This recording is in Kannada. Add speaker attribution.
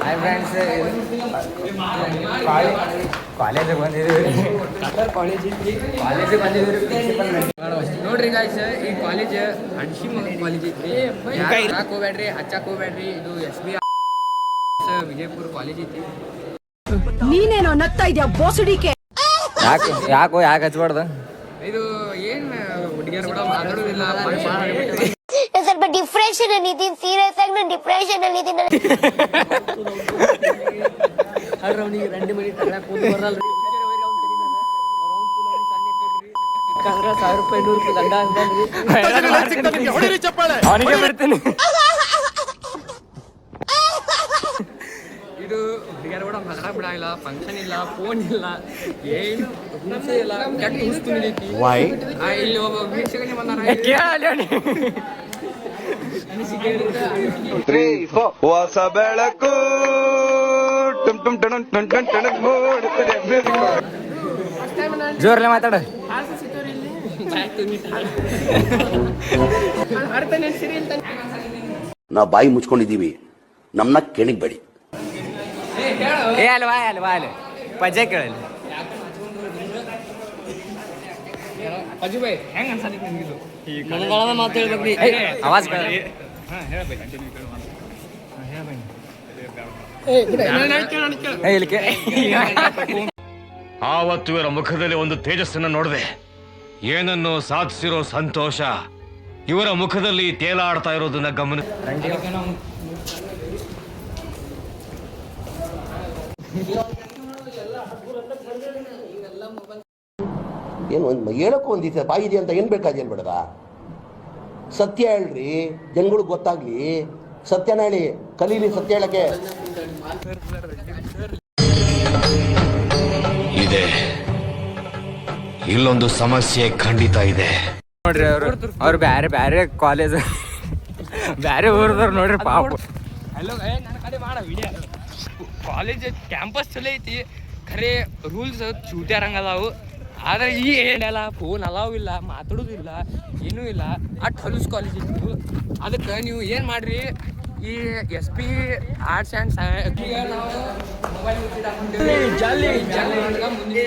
Speaker 1: ಹಾಯ್ ಫ್ರೆಂಡ್ಸ್, ಕಾಲೇಜಿಗೆ ಬಂದಿದ್ದೀವಿ. ಕಾಲೇಜಿಗೆ ಬಂದಿದ್ದೀವಿ. ಪ್ರಿನ್ಸಿಪಲ್
Speaker 2: ನೋಡ್ರಿ ಗಾಯ್ಸ್, ಈ ಕಾಲೇಜ್ ಅಡ್ಸಿ ಕಾಲೇಜ್ ಐತ್ರಿ. ಹಾಕ್ ಹೋಗ್ಬೇಡ್ರಿ, ಹಚ್ಚಾಕ್ ಹೋಗ್ಬೇಡ್ರಿ. ಇದು SB ವಿಜಯಪುರ ಕಾಲೇಜ್ ಐತಿ.
Speaker 3: ನೀನೇನೋ ನಗ್ತಾ ಇದ್ಯಾ ಬೋಸುಡಿಕೆ?
Speaker 1: ಯಾಕೆ ಹಚ್ಬಾರ್ದು?
Speaker 2: ಇದು ಏನ್ ಹುಡುಗಿಯರು ಕೂಡ ಮಾತಾಡೋದಿಲ್ಲ.
Speaker 4: ಸ್ವಲ್ಪ ಡಿಪ್ರೆಷನ್ ಅಲ್ಲಿ ಇದೀನಿ, ಸೀರಿಯಸ್ ಆಗಿ ನಾನು ಡಿಪ್ರೆಷನ್ ಅಲ್ಲಿ ಇದೀನಿ.
Speaker 2: ಅವ್ನಿಗೆ 2 ಮಿನಿಟ್ ಬರಲ್ರಿ. 1000 ರೂಪಾಯಿ 100 ರೂಪಾಯಿ ದಂಡ
Speaker 1: ಅವನಿಗೆ ಬಿಡ್ತೀನಿ.
Speaker 2: ಇದು ಹುಡುಗಿಯರು ಕೂಡ ಮಾತಾಡ ಬಿಡಾಗಿಲ್ಲ. ಫಂಕ್ಷನ್ ಇಲ್ಲ, ಫೋನ್ ಇಲ್ಲ, ಏನು ರೂಲ್ಸ್ ಇಲ್ಲ. ಕೆಟ್ಟ ರೂಲ್ಸ್ ತುಂಬಿದೈತಿ. ಇಲ್ಲಿ ಒಬ್ಬ ವೀಕ್ಷಕನೇ ಬಂದಾರ.
Speaker 5: ಹೊಸ ಬೆಳಕು
Speaker 1: ಜೋರ್ಲೆ ಮಾತಾಡ.
Speaker 6: ನಾವು ಬಾಯಿ ಮುಚ್ಕೊಂಡಿದ್ದೀವಿ, ನಮ್ಮನ್ನ ಕೆಣಿಗ್ಬೇಡಿ.
Speaker 1: ಅಲ್ವಾ ಪಜೆ ಕೇಳಲಿ.
Speaker 2: ಅಜು ಭಾಯ್ ಹೆಂಗ್ ಅನ್ಸತ್ತೆ ನಿಮ್ಗಿದು?
Speaker 1: ಮಾತು ಹೇಳ್ಬೇಕ್ರಿ. ಆವಾಜ್ ಕೇಳ.
Speaker 7: ಆವತ್ತು ಇವರ ಮುಖದಲ್ಲಿ ಒಂದು ತೇಜಸ್ಸನ್ನು ನೋಡಿದೆ. ಏನನ್ನು ಸಾಧಿಸಿರೋ ಸಂತೋಷ ಇವರ ಮುಖದಲ್ಲಿ ತೇಲಾಡ್ತಾ ಇರೋದನ್ನ ಗಮನ.
Speaker 6: ಏನು ಹೇಳಕ್ಕೂ ಒಂದಿದೆ ಬಾಯಿ ಇದೆ ಅಂತ ಏನು ಬೇಕಾದ ಏನು ಬೇಡದ? ಸತ್ಯ ಹೇಳ್ರಿ, ಜನಗಳಿಗೆ ಗೊತ್ತಾಗ್ಲಿ. ಸತ್ಯನ ಹೇಳಿ, ಕಲೀಲಿ ಸತ್ಯ ಹೇಳಕ್ಕೆ.
Speaker 7: ಇದೆ, ಇಲ್ಲೊಂದು ಸಮಸ್ಯೆ ಖಂಡಿತ ಇದೆ.
Speaker 1: ನೋಡ್ರಿ, ಅವ್ರು ಬ್ಯಾರೆ ಕಾಲೇಜ್ ಬ್ಯಾರೆ ಊರದವ್ರು ನೋಡ್ರಿ ಪಾಪ.
Speaker 2: ಹಲೋ, ನನ್ನ ಕಡೆ ಮಾಡ ವಿಡಿಯೋ. ಕಾಲೇಜ್ ಕ್ಯಾಂಪಸ್ ಚಲೋ ಐತಿ, ಖರೆ ರೂಲ್ಸ್ ಚೂಟ್ಯಾರಂಗ ಅದಾವು. ಆದ್ರೆ ಈ ಏನೆಲ್ಲ ಫೋನ್ ಅಲಾವ್ ಇಲ್ಲ, ಮಾತಾಡೋದಿಲ್ಲ, ಏನೂ ಇಲ್ಲ. ಅಟ್ ಹೊಲಸ್ ಕಾಲೇಜ್ ಇತ್ತು. ಅದಕ್ಕೆ ನೀವು ಏನು ಮಾಡ್ರಿ, ಈ SP ಆರ್ಟ್ಸ್ ಆ್ಯಂಡ್ ಸೈನ್ಸ್ ನಾವು ಮೊಬೈಲ್ ಜಲ್ದಿ ಮುಂದೆ